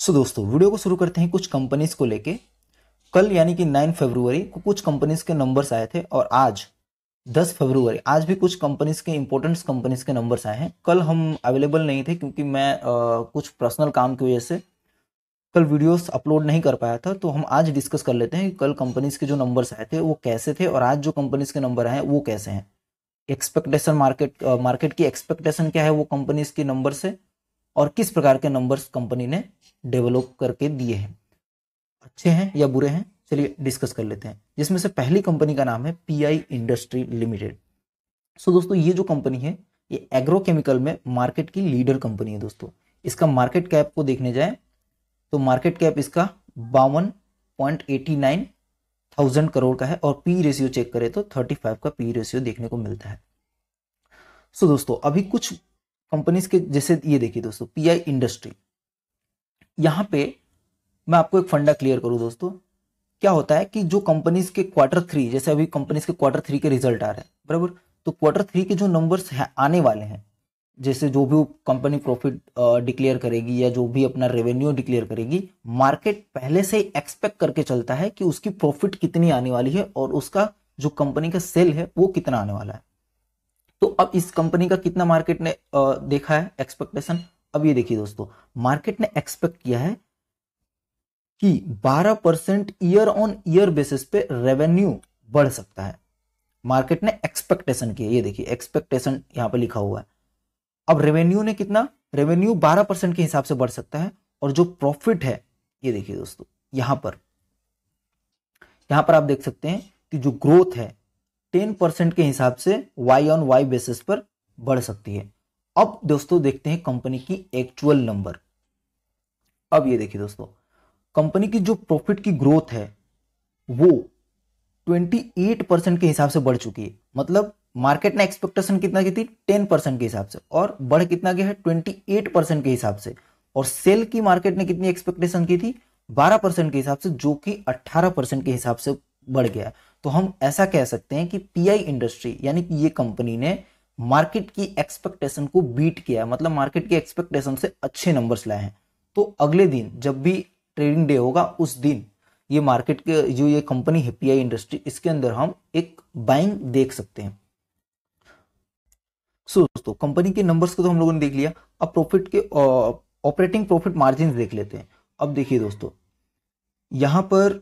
दोस्तों वीडियो को शुरू करते हैं कुछ कंपनीज को लेके। कल यानी कि 9 फरवरी को कुछ कंपनीज के नंबर्स आए थे और आज 10 फरवरी आज भी कुछ कंपनीज के इंपॉर्टेंट कंपनीज के नंबर्स आए हैं। कल हम अवेलेबल नहीं थे क्योंकि मैं कुछ पर्सनल काम की वजह से कल वीडियोस अपलोड नहीं कर पाया था। तो हम आज डिस्कस कर लेते हैं कि कल कंपनीज के जो नंबर्स आए थे वो कैसे थे और आज जो कंपनीज के नंबर आए हैं वो कैसे हैं। एक्सपेक्टेशन मार्केट की एक्सपेक्टेशन क्या है वो कंपनीज के नंबर से, और किस प्रकार के नंबर्स कंपनी ने डेवलप करके दिए हैं, अच्छे हैं या बुरे हैं, चलिए डिस्कस कर लेते हैं। जिसमें से पहली कंपनी का नाम है पीआई इंडस्ट्री लिमिटेड। दोस्तों ये जो कंपनी है ये एग्रोकेमिकल में मार्केट की लीडर कंपनी है। दोस्तों इसका मार्केट कैप को देखने जाए तो मार्केट कैप इसका 52.89 थाउजेंड करोड़ का है और पी रेशियो चेक करें तो 35 का पी रेशियो देखने को मिलता है। दोस्तों अभी कुछ कंपनीज के जैसे ये देखिए दोस्तों पीआई इंडस्ट्री, यहां पे मैं आपको एक फंडा क्लियर करूं दोस्तों। क्या होता है कि जो कंपनीज के Q3, जैसे अभी कंपनीज के Q3 के रिजल्ट आ रहे हैं बराबर, तो Q3 के जो नंबर्स आने वाले हैं, जैसे जो भी कंपनी प्रॉफिट डिक्लेयर करेगी या जो भी अपना रेवेन्यू डिक्लेयर करेगी, मार्केट पहले से एक्सपेक्ट करके चलता है कि उसकी प्रॉफिट कितनी आने वाली है और उसका जो कंपनी का सेल है वो कितना आने वाला है। तो अब इस कंपनी का कितना मार्केट ने देखा है एक्सपेक्टेशन। अब ये देखिए दोस्तों, मार्केट ने एक्सपेक्ट किया है कि 12% ईयर ऑन ईयर बेसिस पे रेवेन्यू बढ़ सकता है। मार्केट ने एक्सपेक्टेशन किया, ये देखिए एक्सपेक्टेशन यहां पे लिखा हुआ है। अब रेवेन्यू ने कितना, रेवेन्यू 12% के हिसाब से बढ़ सकता है और जो प्रॉफिट है ये देखिए दोस्तों यहां पर आप देख सकते हैं कि जो ग्रोथ है 10% के हिसाब से वाई ऑन वाई बेसिस पर बढ़ सकती है। अब दोस्तों देखते हैं कंपनी की एक्चुअल नंबर। अब ये देखिए दोस्तों, कंपनी की जो प्रॉफिट की ग्रोथ है वो 28% के हिसाब से बढ़ चुकी है। मतलब मार्केट ने एक्सपेक्टेशन कितना की थी 10% के हिसाब से और बढ़ कितना गया है 28% के हिसाब से। और सेल की मार्केट ने कितनी एक्सपेक्टेशन की थी 12% के हिसाब से, जो कि 18% के हिसाब से बढ़ गया। तो हम ऐसा कह सकते हैं कि पीआई इंडस्ट्री यानी कि ये कंपनी ने मार्केट की एक्सपेक्टेशन को बीट किया, मतलब मार्केट की एक्सपेक्टेशन से अच्छे नंबर्स लाए हैं। तो अगले दिन जब भी ट्रेडिंग डे होगा उस दिन ये मार्केट के जो ये कंपनी है पीआई इंडस्ट्री, इसके अंदर हम एक बाइंग देख सकते हैं। दोस्तों कंपनी के नंबर्स को तो हम लोगों ने देख लिया। अब प्रॉफिट के ऑपरेटिंग प्रॉफिट मार्जिन देख लेते हैं। अब देखिए दोस्तों, यहां पर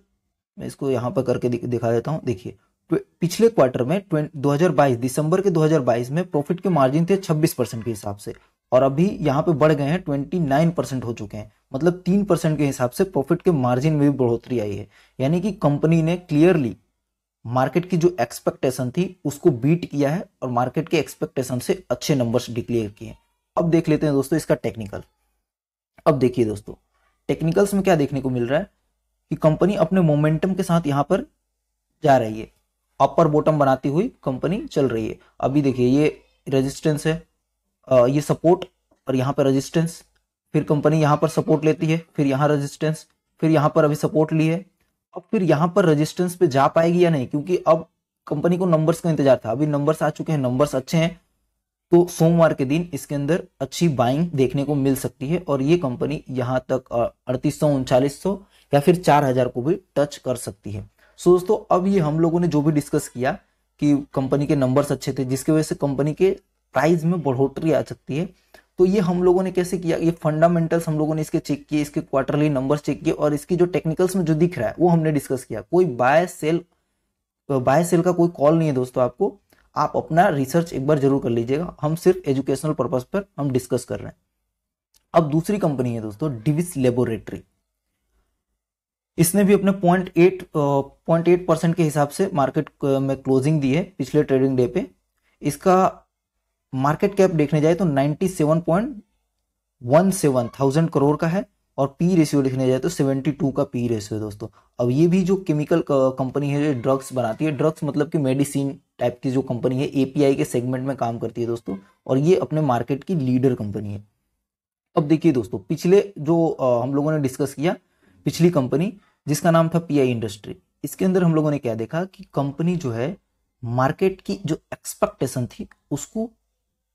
मैं इसको यहां पर करके दिखा देता हूं। देखिए पिछले क्वार्टर में 2022 दिसंबर के 2022 में प्रॉफिट के मार्जिन थे 26% के हिसाब से और अभी यहां पे बढ़ गए हैं 29% हो चुके हैं। मतलब 3% के हिसाब से प्रॉफिट के मार्जिन में भी बढ़ोतरी आई है। यानी कि कंपनी ने क्लियरली मार्केट की जो एक्सपेक्टेशन थी उसको बीट किया है और मार्केट के एक्सपेक्टेशन से अच्छे नंबर्स डिक्लेयर किए। अब देख लेते हैं दोस्तों इसका टेक्निकल। अब देखिए दोस्तों, टेक्निकल्स में क्या देखने को मिल रहा है कि कंपनी अपने मोमेंटम के साथ यहां पर जा रही है, अपर बॉटम बनाती हुई कंपनी चल रही है। अभी देखिए ये रेजिस्टेंस है, ये सपोर्ट और यहाँ पर रेजिस्टेंस, फिर कंपनी यहाँ पर सपोर्ट लेती है, फिर यहाँ रेजिस्टेंस, फिर यहाँ पर अभी सपोर्ट ली है। अब फिर यहाँ पर रेजिस्टेंस पे जा पाएगी या नहीं, क्योंकि अब कंपनी को नंबर्स का इंतजार था। अभी नंबर्स आ चुके हैं, नंबर्स अच्छे हैं, तो सोमवार के दिन इसके अंदर अच्छी बाइंग देखने को मिल सकती है और ये कंपनी यहाँ तक 3800 3900 या फिर 4000 को भी टच कर सकती है। दोस्तों अब ये हम लोगों ने जो भी डिस्कस किया कि कंपनी के नंबर्स अच्छे थे जिसकी वजह से कंपनी के प्राइस में बढ़ोतरी आ सकती है, तो ये हम लोगों ने कैसे किया, ये फंडामेंटल्स हम लोगों ने इसके चेक किए, इसके क्वार्टरली नंबर्स चेक किए और इसकी जो टेक्निकल्स में जो दिख रहा है वो हमने डिस्कस किया। कोई बाय सेल का कोई कॉल नहीं है दोस्तों आपको, आप अपना रिसर्च एक बार जरूर कर लीजिएगा। हम सिर्फ एजुकेशनल पर्पस पर हम डिस्कस कर रहे हैं। अब दूसरी कंपनी है दोस्तों डिविस लेबोरेटरी। इसने भी अपने 0.8% के हिसाब से मार्केट में क्लोजिंग दी है पिछले ट्रेडिंग डे पे। इसका मार्केट कैप देखने जाए तो 97.17 थाउजेंड करोड़ का है और पी रेशियो देखने जाए तो 72 का पी रेशियो है दोस्तों। अब ये भी जो केमिकल कंपनी है जो ड्रग्स बनाती है, ड्रग्स मतलब कि मेडिसिन टाइप की जो कंपनी है, एपीआई के सेगमेंट में काम करती है दोस्तों, और ये अपने मार्केट की लीडर कंपनी है। अब देखिए दोस्तों, पिछले जो हम लोगों ने डिस्कस किया, पिछली कंपनी जिसका नाम था पीआई इंडस्ट्री, इसके अंदर हम लोगों ने क्या देखा कि कंपनी जो है मार्केट की जो एक्सपेक्टेशन थी उसको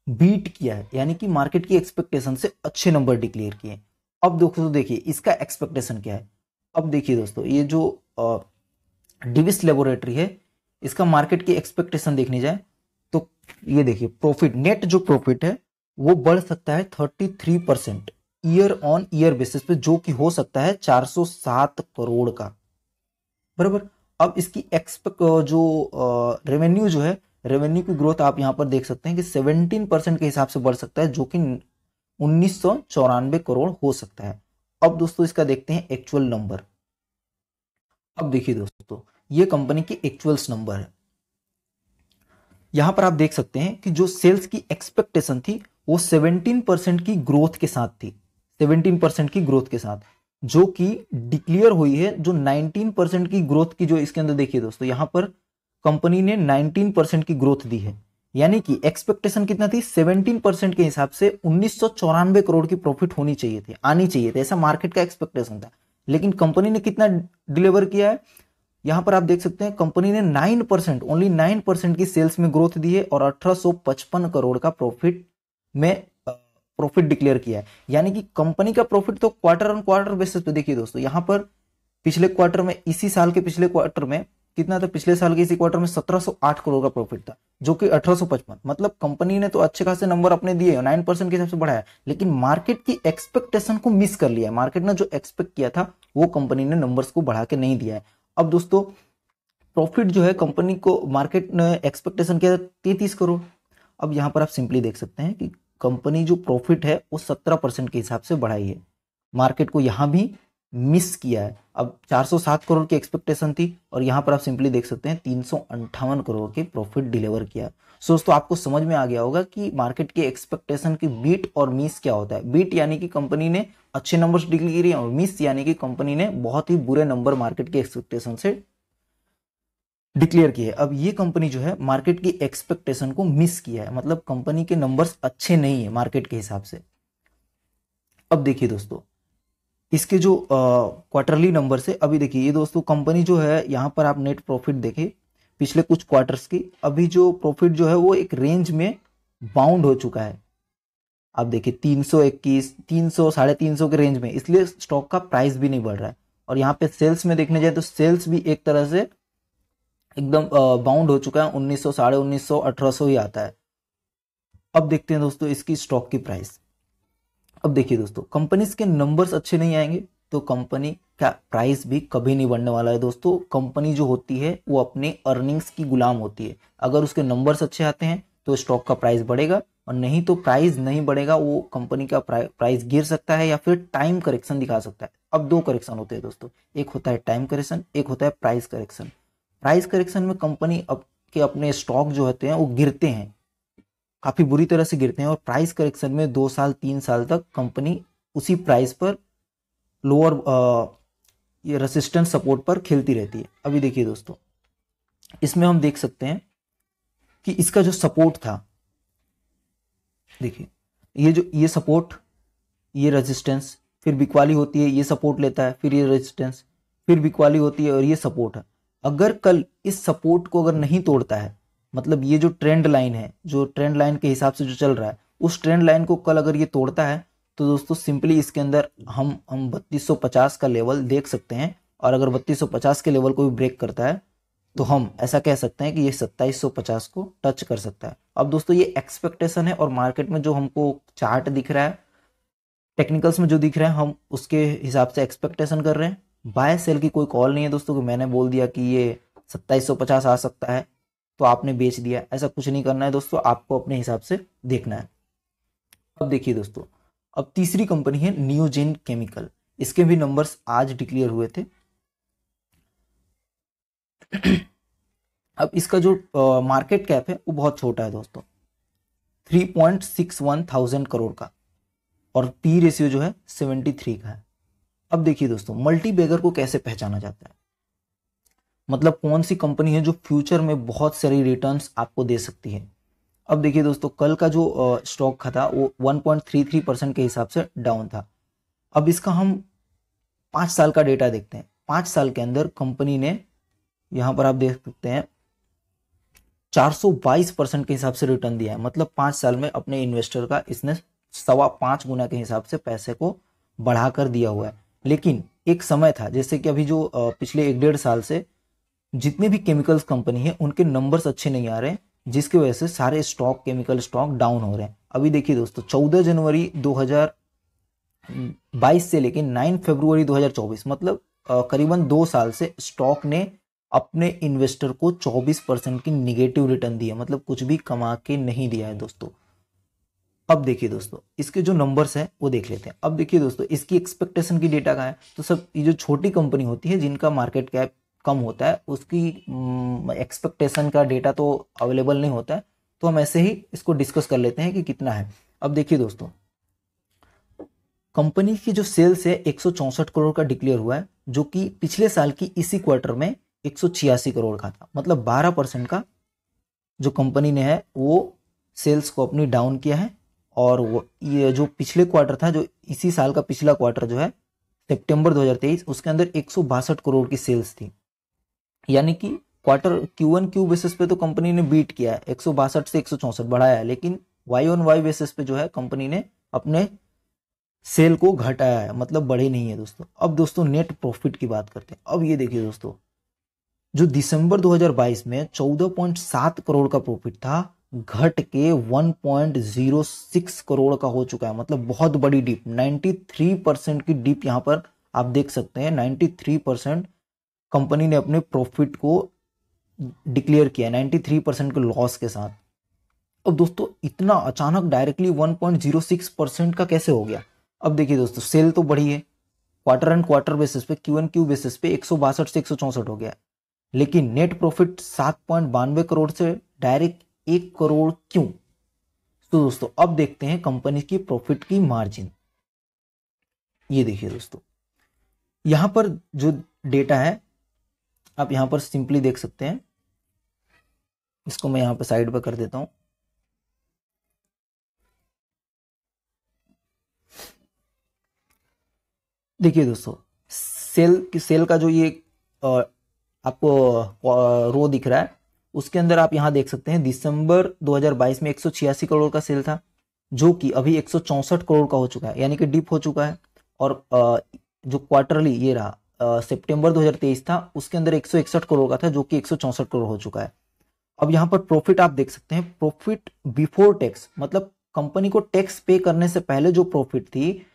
बीट किया है, यानी कि मार्केट की एक्सपेक्टेशन से अच्छे नंबर डिक्लेयर किए। अब दोस्तों देखिए इसका एक्सपेक्टेशन क्या है। अब देखिए दोस्तों ये जो डिविस लेबोरेटरी है इसका मार्केट की एक्सपेक्टेशन देखनी जाए तो ये देखिए प्रॉफिट, नेट जो प्रॉफिट है वो बढ़ सकता है 33% ईयर ऑन ईयर बेसिस पे, जो कि हो सकता है 407 करोड़ का, बराबर। अब इसकी एक्सपेक्ट जो रेवेन्यू जो है, रेवेन्यू की ग्रोथ आप यहां पर देख सकते हैं कि 17% के हिसाब से बढ़ सकता है, जो कि 1994 करोड़ हो सकता है। अब दोस्तों इसका देखते हैं एक्चुअल नंबर। अब देखिए दोस्तों ये कंपनी की एक्चुअल्स नंबर है। यहां पर आप देख सकते हैं कि जो सेल्स की एक्सपेक्टेशन थी वो 17% की ग्रोथ के साथ थी, 17% की ग्रोथ के साथ, जो कि डिक्लेयर हुई है जो 19% की ग्रोथ की, जो इसके अंदर देखिए दोस्तों यहां पर कंपनी ने 19% की ग्रोथ दी है, यानी कि एक्सपेक्टेशन कितना थी 17% के हिसाब से 1994 करोड़ की प्रॉफिट होनी चाहिए थी, आनी चाहिए थी, ऐसा मार्केट का एक्सपेक्टेशन था। लेकिन कंपनी ने कितना डिलीवर किया है, यहां पर आप देख सकते हैं कंपनी ने 9%, ओनली 9% की सेल्स में ग्रोथ दी है और 1855 करोड़ का प्रॉफिट में प्रॉफिट डिक्लेयर किया है। यानी कि कंपनी का प्रॉफिट तो क्वार्टर ऑन क्वार्टर बेसिस पे देखिए दोस्तों, यहां पर पिछले क्वार्टर में, इसी साल के पिछले क्वार्टर में कितना था, पिछले साल के इसी क्वार्टर में 1708 करोड़ का प्रॉफिट था, जो कि 1855, मतलब कंपनी ने तो अच्छे खासे नंबर अपने दिए, 9% के हिसाब से बढ़ाया, लेकिन मार्केट की एक्सपेक्टेशन को मिस कर लिया है। मार्केट ने जो एक्सपेक्ट किया था वो कंपनी ने नंबर्स को बढ़ा के नहीं दिया है। अब दोस्तों प्रॉफिट जो है कंपनी को मार्केट ने एक्सपेक्टेशन किया था 33 करोड़। अब यहां पर आप सिंपली देख सकते हैं कि कंपनी जो प्रॉफिट है वो 17% के हिसाब से बढ़ाई है, मार्केट को यहां भी मिस किया है। अब 407 करोड़ की एक्सपेक्टेशन थी और यहां पर आप सिंपली देख सकते हैं 358 करोड़ के प्रॉफिट डिलीवर किया। सो दोस्तों आपको समझ में आ गया होगा कि मार्केट के एक्सपेक्टेशन की बीट और मिस क्या होता है। बीट यानी कि कंपनी ने अच्छे नंबर्स डिक्लेयर किए और मिस यानी कि कंपनी ने बहुत ही बुरे नंबर मार्केट के एक्सपेक्टेशन से डिक्लेयर किए। अब ये कंपनी जो है मार्केट की एक्सपेक्टेशन को मिस किया है, मतलब कंपनी के नंबर्स अच्छे नहीं है मार्केट के हिसाब से। अब देखिए दोस्तों इसके जो क्वार्टरली नंबर से, अभी देखिए ये दोस्तों कंपनी जो है यहाँ पर आप नेट प्रॉफिट देखें पिछले कुछ क्वार्टर्स की, अभी जो प्रॉफिट जो है वो एक रेंज में बाउंड हो चुका है। आप देखिए 321, 300, 350 के रेंज में, इसलिए स्टॉक का प्राइस भी नहीं बढ़ रहा है। और यहाँ पे सेल्स में देखने जाए तो सेल्स भी एक तरह से एकदम बाउंड हो चुका है, 1900, 1950, 1800 ही आता है। अब देखते हैं दोस्तों इसकी स्टॉक की प्राइस। अब देखिए दोस्तों कंपनीज के नंबर्स अच्छे नहीं आएंगे तो कंपनी का प्राइस भी कभी नहीं बढ़ने वाला है। दोस्तों कंपनी जो होती है वो अपने अर्निंग्स की गुलाम होती है, अगर उसके नंबर्स अच्छे आते हैं तो स्टॉक का प्राइस बढ़ेगा और नहीं तो प्राइस नहीं बढ़ेगा, वो कंपनी का प्राइस गिर सकता है या फिर टाइम करेक्शन दिखा सकता है। अब दो करेक्शन होते हैं दोस्तों, एक होता है टाइम करेक्शन, एक होता है प्राइस करेक्शन। प्राइस करेक्शन में कंपनी के अपने स्टॉक जो होते हैं वो गिरते हैं, काफी बुरी तरह से गिरते हैं, और प्राइस करेक्शन में 2 साल 3 साल तक कंपनी उसी प्राइस पर लोअर ये रेसिस्टेंस सपोर्ट पर खेलती रहती है। अभी देखिए दोस्तों इसमें हम देख सकते हैं कि इसका जो सपोर्ट था, देखिए ये सपोर्ट, ये रेजिस्टेंस, फिर बिकवाली होती है, ये सपोर्ट लेता है, फिर ये रेजिस्टेंस, फिर बिकवाली होती है और ये सपोर्ट है। अगर कल इस सपोर्ट को अगर नहीं तोड़ता है, मतलब ये जो ट्रेंड लाइन है, जो ट्रेंड लाइन के हिसाब से जो चल रहा है, उस ट्रेंड लाइन को कल अगर ये तोड़ता है तो दोस्तों सिंपली इसके अंदर हम 3250 का लेवल देख सकते हैं। और अगर 3250 के लेवल को भी ब्रेक करता है तो हम ऐसा कह सकते हैं कि ये 2750 को टच कर सकता है। अब दोस्तों ये एक्सपेक्टेशन है और मार्केट में जो हमको चार्ट दिख रहा है, टेक्निकल्स में जो दिख रहा है, हम उसके हिसाब से एक्सपेक्टेशन कर रहे हैं। बाय सेल की कोई कॉल नहीं है दोस्तों कि मैंने बोल दिया कि ये 2750 आ सकता है तो आपने बेच दिया, ऐसा कुछ नहीं करना है दोस्तों, आपको अपने हिसाब से देखना है। अब देखिए दोस्तों अब तीसरी कंपनी है नियोजेन केमिकल, इसके भी नंबर्स आज डिक्लेयर हुए थे। अब इसका जो मार्केट कैप है वो बहुत छोटा है दोस्तों, 3.61 थाउजेंड करोड़ का, और पी रेशियो जो है 73 का है। अब देखिए दोस्तों मल्टी बैगर को कैसे पहचाना जाता है, मतलब कौन सी कंपनी है जो फ्यूचर में बहुत सारी रिटर्न्स आपको दे सकती है। अब देखिए दोस्तों कल का जो स्टॉक का था वो 1.33% के हिसाब से डाउन था। अब इसका हम 5 साल का डेटा देखते हैं। 5 साल के अंदर कंपनी ने, यहां पर आप देख सकते हैं, 422% के हिसाब से रिटर्न दिया है, मतलब 5 साल में अपने इन्वेस्टर का इसने 5.25 गुना के हिसाब से पैसे को बढ़ाकर दिया हुआ है। लेकिन एक समय था, जैसे कि अभी जो पिछले 1-1.5 साल से जितने भी केमिकल्स कंपनी है उनके नंबर्स अच्छे नहीं आ रहे हैं, जिसकी वजह से सारे स्टॉक, केमिकल स्टॉक डाउन हो रहे हैं। अभी देखिए दोस्तों, 14 जनवरी 2022 से लेकर 9 फरवरी 2024, मतलब करीबन 2 साल से स्टॉक ने अपने इन्वेस्टर को 24% की निगेटिव रिटर्न दी है, मतलब कुछ भी कमा के नहीं दिया है दोस्तों। अब देखिए दोस्तों, इसके जो नंबर्स हैं वो देख लेते हैं। अब देखिए दोस्तों, इसकी एक्सपेक्टेशन की डेटा कहाँ है, तो सब ये जो छोटी कंपनी होती है जिनका मार्केट कैप कम होता है, उसकी एक्सपेक्टेशन का डेटा तो अवेलेबल नहीं होता है, तो हम ऐसे ही इसको डिस्कस कर लेते हैं कि कितना है। अब देखिए दोस्तों, कंपनी की जो सेल्स है 164 करोड़ का डिक्लेयर हुआ है, जो कि पिछले साल की इसी क्वार्टर में 186 करोड़ का था, मतलब 12% का जो कंपनी ने है वो सेल्स को अपनी डाउन किया है। और वो ये जो पिछले क्वार्टर था, जो इसी साल का पिछला क्वार्टर जो है सितंबर 2023, उसके अंदर 162 करोड़ की सेल्स थी। यानी कि क्वार्टर Q1Q बेसिस पे तो कंपनी ने बीट किया है, 162 से 164 बढ़ाया है, लेकिन Y-on-Y बेसिस पे जो है कंपनी ने अपने सेल को घटाया है, मतलब बढ़े नहीं है दोस्तों। अब दोस्तों नेट प्रॉफिट की बात करते हैं। अब ये देखिए दोस्तों, जो दिसंबर 2022 में 14.7 करोड़ का प्रॉफिट था, घट के 1.06 करोड़ का हो चुका है, मतलब बहुत बड़ी डिप, 93% की डिप यहां पर आप देख सकते हैं। 93% कंपनी ने अपने प्रॉफिट को डिक्लेयर किया, 93% के लॉस के साथ। अब दोस्तों इतना अचानक डायरेक्टली 1.06% का कैसे हो गया? अब देखिए दोस्तों, सेल तो बढ़ी है, क्वार्टर एंड क्वार्टर बेसिस पे, Q1Q बेसिस पे 162 से 164 हो गया, लेकिन नेट प्रॉफिट 7.92 करोड़ से डायरेक्ट 1 करोड़ क्यों? तो दोस्तों अब देखते हैं कंपनी की प्रॉफिट की मार्जिन। ये देखिए दोस्तों, यहां पर जो डेटा है आप यहां पर सिंपली देख सकते हैं, इसको मैं यहां पर साइड पर कर देता हूं। देखिए दोस्तों, सेल का जो ये आपको रो दिख रहा है, उसके अंदर आप यहां देख सकते हैं दिसंबर 2022 में 186 करोड़ का सेल था, जो कि अभी 164 करोड़ का हो चुका है, यानी कि डिप हो चुका है। और जो क्वार्टरली ये रहा सितंबर 2023 था, उसके अंदर 161 करोड़ का था, जो कि 164 करोड़ हो चुका है। अब यहां पर प्रॉफिट आप देख सकते हैं, प्रॉफिट बिफोर टैक्स, मतलब कंपनी को टैक्स पे करने से पहले जो प्रॉफिट थी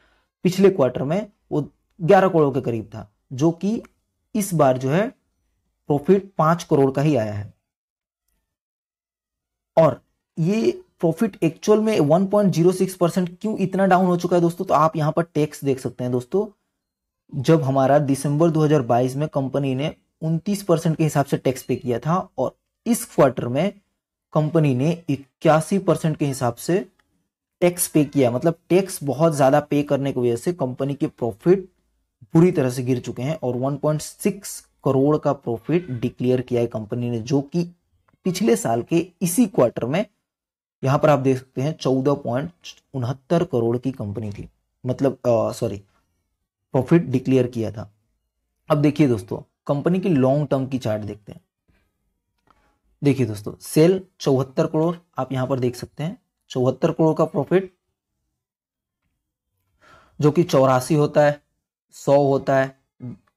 पिछले क्वार्टर में वो 11 करोड़ के करीब था, जो कि इस बार जो है प्रॉफिट 5 करोड़ का ही आया है। और ये प्रॉफिट एक्चुअल में 1.06% क्यों इतना डाउन हो चुका है दोस्तों? तो आप यहां पर टैक्स देख सकते हैं दोस्तों। जब हमारा दिसंबर 2022 में कंपनी ने 29% के हिसाब से टैक्स पे किया था, और इस क्वार्टर में कंपनी ने 81% के हिसाब से टैक्स पे किया, मतलब टैक्स बहुत ज्यादा पे करने की वजह से कंपनी के प्रॉफिट बुरी तरह से गिर चुके हैं, और 1.6 करोड़ का प्रॉफिट डिक्लेयर किया है कंपनी ने, जो कि पिछले साल के इसी क्वार्टर में यहां पर आप देख सकते हैं 14.69 करोड़ की कंपनी थी, मतलब सॉरी प्रॉफिट डिक्लेयर किया था। अब देखिए दोस्तों, कंपनी की लॉन्ग टर्म की चार्ट देखते हैं। देखिए दोस्तों, सेल 74 करोड़ आप यहां पर देख सकते हैं, 74 करोड़ का प्रॉफिट, जो कि 84 होता है, 100 होता है,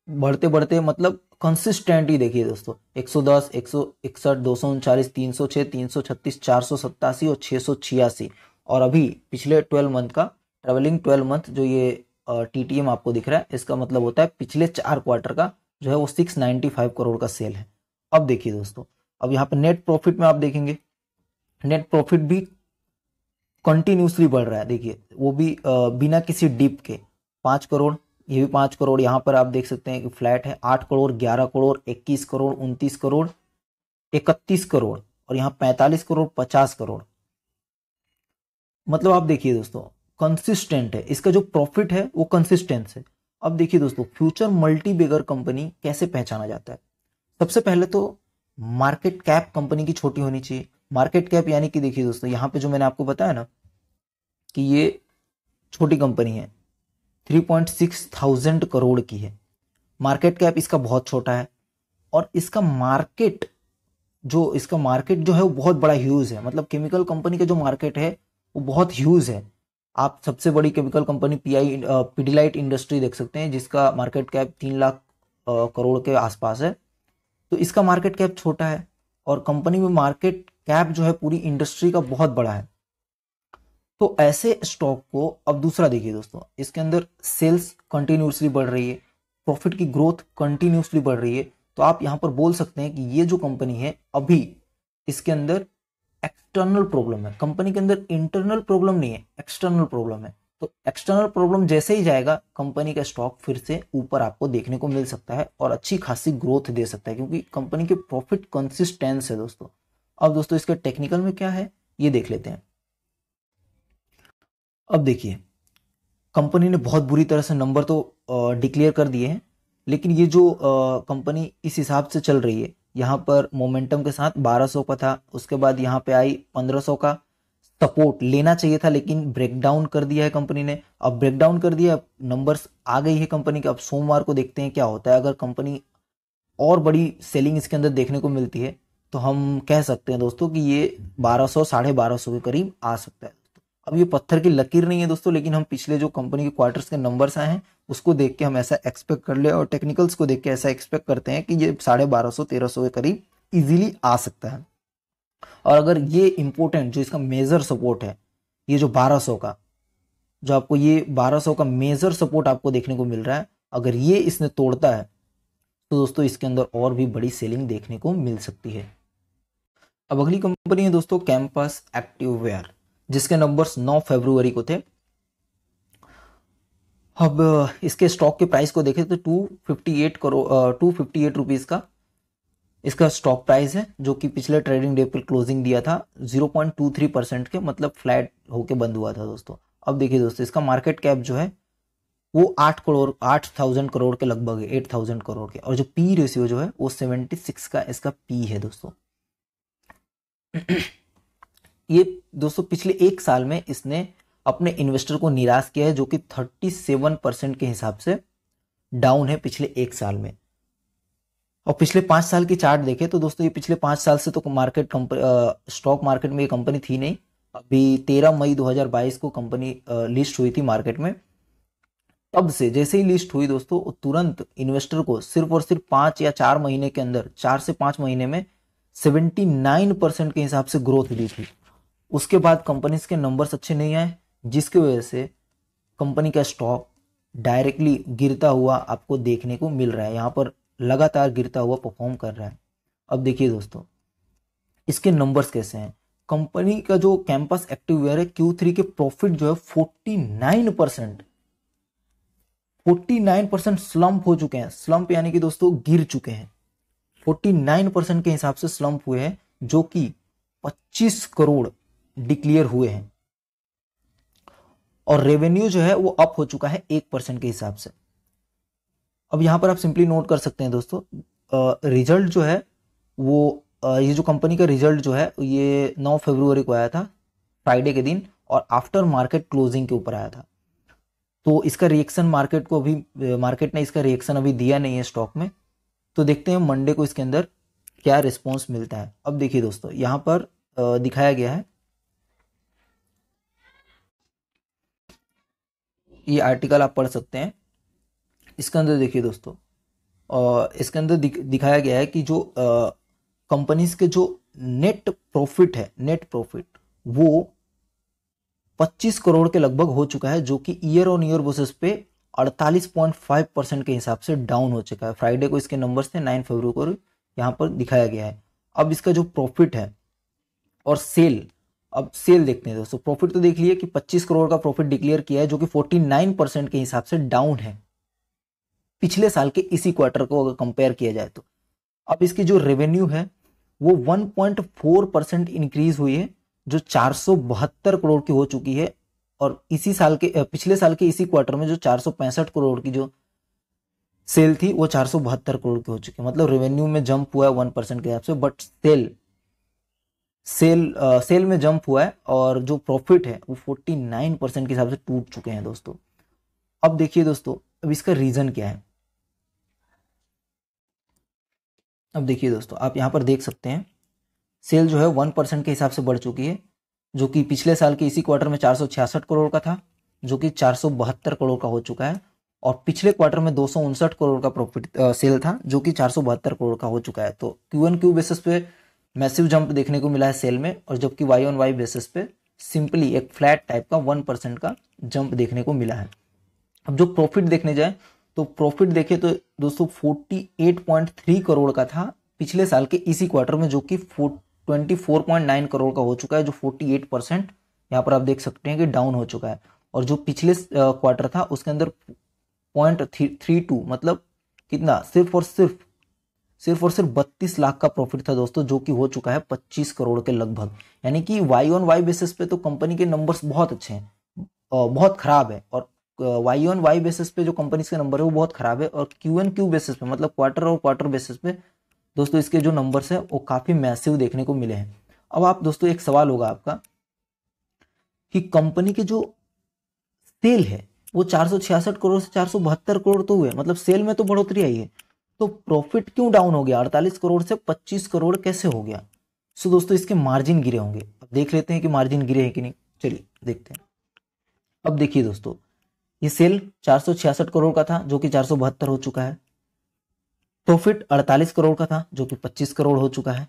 बढ़ते बढ़ते मतलब कंसिस्टेंट ही देखिए दोस्तों, 110, 161, 239, 306, 336, 487 और 686। और अभी पिछले 12 मंथ का ट्रेवलिंग 12 मंथ जो ये TTM आपको दिख रहा है, इसका मतलब होता है पिछले 4 क्वार्टर का जो है वो 695 करोड़ का सेल है। अब देखिए दोस्तों, अब यहाँ पर नेट प्रॉफिट में आप देखेंगे, नेट प्रॉफिट भी कंटिन्यूसली बढ़ रहा है। देखिए वो भी बिना किसी डिप के 5 करोड़, ये भी 5 करोड़, यहाँ पर आप देख सकते हैं कि फ्लैट है 8 करोड़, 11 करोड़, 21 करोड़, 29 करोड़, 31 करोड़, और यहाँ 45 करोड़, 50 करोड़। मतलब आप देखिए दोस्तों, कंसिस्टेंट है, इसका जो प्रॉफिट है वो कंसिस्टेंट है। अब देखिए दोस्तों, फ्यूचर मल्टी बिगर कंपनी कैसे पहचाना जाता है? सबसे पहले तो मार्केट कैप कंपनी की छोटी होनी चाहिए। मार्केट कैप यानी कि देखिए दोस्तों, यहां पे जो मैंने आपको बताया ना कि ये छोटी कंपनी है, 3.6 थाउजेंड करोड़ की है, मार्केट कैप इसका बहुत छोटा है। और इसका मार्केट जो है वो बहुत बड़ा ह्यूज है, मतलब केमिकल कंपनी का जो मार्केट है वो बहुत ह्यूज है। आप सबसे बड़ी केमिकल कंपनी पीडीलाइट इंडस्ट्री देख सकते हैं, जिसका मार्केट कैप 3 लाख करोड़ के आसपास है। तो इसका मार्केट कैप छोटा है और कंपनी में मार्केट कैप जो है पूरी इंडस्ट्री का बहुत बड़ा है। तो ऐसे स्टॉक को, अब दूसरा देखिए दोस्तों, इसके अंदर सेल्स कंटिन्यूसली बढ़ रही है, प्रॉफिट की ग्रोथ कंटिन्यूसली बढ़ रही है। तो आप यहां पर बोल सकते हैं कि ये जो कंपनी है अभी इसके अंदर एक्सटर्नल प्रॉब्लम है, कंपनी के अंदर इंटरनल प्रॉब्लम नहीं है, एक्सटर्नल प्रॉब्लम है। तो एक्सटर्नल प्रॉब्लम जैसे ही जाएगा, कंपनी का स्टॉक फिर से ऊपर आपको देखने को मिल सकता है और अच्छी खासी ग्रोथ दे सकता है, क्योंकि कंपनी के प्रॉफिट कंसिस्टेंस है दोस्तों। अब दोस्तों इसके टेक्निकल में क्या है ये देख लेते हैं। अब देखिए, कंपनी ने बहुत बुरी तरह से नंबर तो डिक्लेयर कर दिए हैं, लेकिन ये जो कंपनी इस हिसाब से चल रही है, यहाँ पर मोमेंटम के साथ 1200 का था, उसके बाद यहाँ पे आई 1500 का सपोर्ट लेना चाहिए था, लेकिन ब्रेकडाउन कर दिया है कंपनी ने। अब ब्रेकडाउन कर दिया, नंबर्स आ गई है कंपनी के। अब सोमवार को देखते हैं क्या होता है। अगर कंपनी और बड़ी सेलिंग इसके अंदर देखने को मिलती है तो हम कह सकते हैं दोस्तों कि ये 1200 1250 के करीब आ सकता है। अब ये पत्थर की लकीर नहीं है दोस्तों, लेकिन हम पिछले जो कंपनी के क्वार्टर्स के नंबर्स आए हैं उसको देख के हम ऐसा एक्सपेक्ट कर ले, और टेक्निकल्स को देख के ऐसा एक्सपेक्ट करते हैं कि ये 1250 1300 के करीब इजीली आ सकता है। और अगर ये इंपॉर्टेंट जो इसका मेजर सपोर्ट है, ये जो 1200 का, जो आपको ये 1200 का मेजर सपोर्ट आपको देखने को मिल रहा है, अगर ये इसने तोड़ता है तो दोस्तों इसके अंदर और भी बड़ी सेलिंग देखने को मिल सकती है। अब अगली कंपनी है दोस्तों कैंपस एक्टिववेयर, जिसके नंबर्स 9 फरवरी को थे। अब इसके स्टॉक के प्राइस को देखें तो 258 रुपीज का इसका स्टॉक प्राइस है, जो कि पिछले ट्रेडिंग डे पर क्लोजिंग दिया था 0.23% के, मतलब फ्लैट होके बंद हुआ था दोस्तों। अब देखिए दोस्तों, इसका मार्केट कैप जो है वो 8,000 करोड़ के लगभग है, 8,000 करोड़ के। और जो पी रेशियो जो है वो 76 का इसका पी है दोस्तों। ये दोस्तों पिछले एक साल में इसने अपने इन्वेस्टर को निराश किया है, जो कि 37% के हिसाब से डाउन है पिछले एक साल में। और पिछले 5 साल की चार्ट देखें तो दोस्तों, ये पिछले 5 साल से तो स्टॉक मार्केट में ये कंपनी थी नहीं। अभी 13 मई 2022 को कंपनी लिस्ट हुई थी मार्केट में। तब से जैसे ही लिस्ट हुई दोस्तों, तुरंत इन्वेस्टर को सिर्फ और सिर्फ 5 या 4 महीने के अंदर, 4 से 5 महीने में 79% के हिसाब से ग्रोथ दी थी। उसके बाद कंपनीज के नंबर्स अच्छे नहीं आए, जिसकी वजह से कंपनी का स्टॉक डायरेक्टली गिरता हुआ आपको देखने को मिल रहा है। यहाँ पर लगातार गिरता हुआ परफॉर्म कर रहा है। अब देखिए दोस्तों, इसके नंबर्स कैसे हैं। कंपनी का जो कैंपस एक्टिववेयर है, Q3 के प्रॉफिट जो है 49% स्लम्प हो चुके हैं। स्लम्प यानी कि दोस्तों गिर चुके हैं। 49% के हिसाब से स्लम्प हुए हैं, जो कि 25 करोड़ डिक्लेयर हुए हैं। और रेवेन्यू जो है वो अप हो चुका है 1% के हिसाब से। अब यहां पर आप सिंपली नोट कर सकते हैं दोस्तों, रिजल्ट जो है वो ये जो कंपनी का रिजल्ट जो है ये 9 फरवरी को आया था, फ्राइडे के दिन, और आफ्टर मार्केट क्लोजिंग के ऊपर आया था। तो इसका रिएक्शन मार्केट ने इसका रिएक्शन अभी दिया नहीं है स्टॉक में। तो देखते हैं मंडे को इसके अंदर क्या रिस्पॉन्स मिलता है। अब देखिए दोस्तों, यहां पर दिखाया गया है, ये आर्टिकल आप पढ़ सकते हैं। इसके अंदर देखिए दोस्तों, इसके अंदर दिखाया गया है कि जो कंपनीज के जो नेट प्रॉफिट है, नेट प्रॉफिट वो 25 करोड़ के लगभग हो चुका है, जो कि ईयर ऑन ईयर बेसिस पे 48.5% के हिसाब से डाउन हो चुका है। फ्राइडे को इसके नंबर्स थे, 9 फरवरी को यहाँ पर दिखाया गया है। अब इसका जो प्रॉफिट है और सेल, अब सेल देखते हैं दोस्तों। प्रॉफिट तो देख लिए कि 25 करोड़ का प्रॉफिट डिक्लेयर किया है, जो कि 49% के हिसाब से डाउन है पिछले साल के इसी क्वार्टर को अगर कंपेयर किया जाए तो। अब इसकी जो रेवेन्यू है वो 1.4% इंक्रीज हुई है, जो 472 करोड़ की हो चुकी है। और इसी साल के पिछले साल के इसी क्वार्टर में जो 465 करोड़ की जो सेल थी वो 472 करोड़ की हो चुकी है। मतलब रेवेन्यू में जंप हुआ है 1% के हिसाब से, बट सेल में जंप हुआ है, और जो प्रॉफिट है वो 49% के हिसाब से टूट चुके हैं दोस्तों। अब देखिए दोस्तों, अब इसका रीजन क्या है। अब देखिए दोस्तों, आप यहां पर देख सकते हैं, सेल जो है 1% के हिसाब से बढ़ चुकी है, जो कि पिछले साल के इसी क्वार्टर में 466 करोड़ का था, जो कि 472 करोड़ का हो चुका है। और पिछले क्वार्टर में 259 करोड़ का प्रॉफिट सेल था, जो कि 472 करोड़ का हो चुका है। तो Q1Q बेसिस पे मैसिव जंप देखने को मिला है सेल में, और जबकि Y-on-Y बेसिस पे सिंपली एक फ्लैट टाइप का 1% का जंप देखने को मिला है। अब जो प्रॉफिट देखने जाए तो प्रॉफिट देखे तो दोस्तों 48.3 करोड़ का था पिछले साल के इसी क्वार्टर में, जो कि 24.9 करोड़ का हो चुका है, जो 48% यहाँ पर आप देख सकते हैं कि डाउन हो चुका है। और जो पिछले क्वार्टर था उसके अंदर 0.32 मतलब कितना, सिर्फ और सिर्फ 32 लाख का प्रॉफिट था दोस्तों, जो कि हो चुका है 25 करोड़ के लगभग। यानी कि Y-on-Y बेसिस पे तो कंपनी के नंबर्स बहुत अच्छे हैं, बहुत खराब है। और Y-on-Y बेसिस पे जो कंपनी के नंबर है वो बहुत खराब है, और Q-on-Q बेसिस पे मतलब क्वार्टर और क्वार्टर बेसिस पे दोस्तों इसके जो नंबर्स है वो काफी मैसिव देखने को मिले हैं। अब आप दोस्तों एक सवाल होगा आपका कि कंपनी के जो सेल है वो 466 करोड़ से 472 करोड़ तो हुए, मतलब सेल में तो बढ़ोतरी आई है, तो प्रॉफिट क्यों डाउन हो गया, 48 करोड़ से 25 करोड़ कैसे हो गया। सो दोस्तों इसके मार्जिन गिरे होंगे। अब देख लेते हैं कि मार्जिन गिरे हैं कि नहीं, चलिए देखते हैं। अब देखिए दोस्तों, ये सेल 466 करोड़ का था, जो कि 472 हो चुका है। प्रॉफिट 48 करोड़ का था, जो कि 25 करोड़ हो चुका है।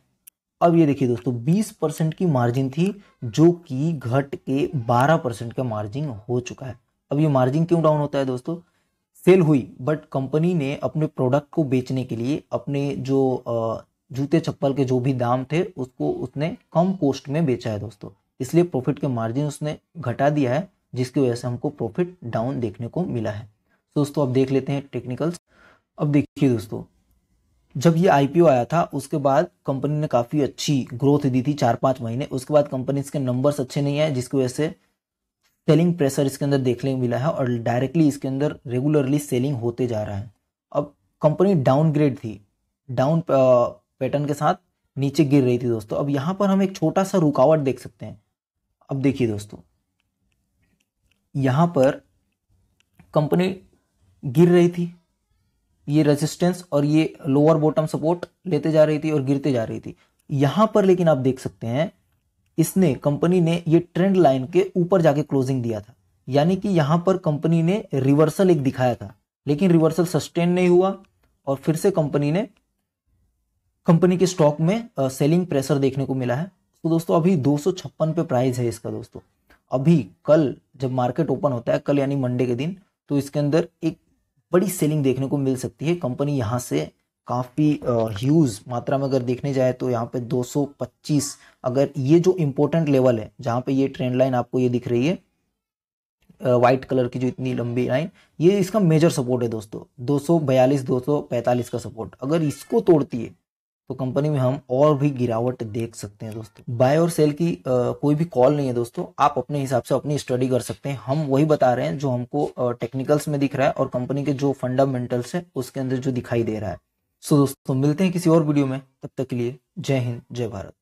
अब ये देखिए दोस्तों 20% की मार्जिन थी, जो कि घट के 12% का मार्जिन हो चुका है। अब ये मार्जिन क्यों डाउन होता है दोस्तों, सेल हुई बट कंपनी ने अपने प्रोडक्ट को बेचने के लिए अपने जो जूते चप्पल के जो भी दाम थे उसको उसने कम कॉस्ट में बेचा है दोस्तों, इसलिए प्रॉफिट के मार्जिन उसने घटा दिया है, जिसकी वजह से हमको प्रॉफिट डाउन देखने को मिला है। दोस्तों अब देख लेते हैं टेक्निकल्स। अब देखिए दोस्तों, जब ये आईपीओ आया था उसके बाद कंपनी ने काफ़ी अच्छी ग्रोथ दी थी 4-5 महीने, उसके बाद कंपनी के नंबर्स अच्छे नहीं आए, जिसकी वजह से सेलिंग प्रेशर इसके अंदर देखने को मिला है, और डायरेक्टली इसके अंदर रेगुलरली सेलिंग होते जा रहा है। अब कंपनी डाउनग्रेड थी, डाउन पैटर्न के साथ नीचे गिर रही थी दोस्तों। अब यहाँ पर हम एक छोटा सा रुकावट देख सकते हैं। अब देखिए दोस्तों, यहाँ पर कंपनी गिर रही थी, ये रेजिस्टेंस और ये लोअर बॉटम सपोर्ट लेते जा रही थी और गिरते जा रही थी। यहां पर लेकिन आप देख सकते हैं इसने कंपनी ने ये ट्रेंड लाइन के ऊपर जाके क्लोजिंग दिया था, यानी कि यहां पर कंपनी ने रिवर्सल एक दिखाया था, लेकिन रिवर्सल सस्टेन नहीं हुआ, और फिर से कंपनी के स्टॉक में सेलिंग प्रेशर देखने को मिला है। तो दोस्तों अभी 256 पे प्राइस है इसका दोस्तों। अभी कल जब मार्केट ओपन होता है, कल यानी मंडे के दिन, तो इसके अंदर एक बड़ी सेलिंग देखने को मिल सकती है। कंपनी यहाँ से काफ़ी ह्यूज मात्रा में अगर देखने जाए तो यहाँ पे 225, अगर ये जो इंपॉर्टेंट लेवल है जहाँ पे ये ट्रेंड लाइन आपको ये दिख रही है व्हाइट कलर की जो इतनी लंबी लाइन, ये इसका मेजर सपोर्ट है दोस्तों, 242 245 का सपोर्ट। अगर इसको तोड़ती है तो कंपनी में हम और भी गिरावट देख सकते हैं दोस्तों। बाय और सेल की कोई भी कॉल नहीं है दोस्तों, आप अपने हिसाब से अपनी स्टडी कर सकते हैं। हम वही बता रहे हैं जो हमको टेक्निकल्स में दिख रहा है और कंपनी के जो फंडामेंटल्स है उसके अंदर जो दिखाई दे रहा है। सो दोस्तों मिलते हैं किसी और वीडियो में, तब तक के लिए जय हिंद जय भारत।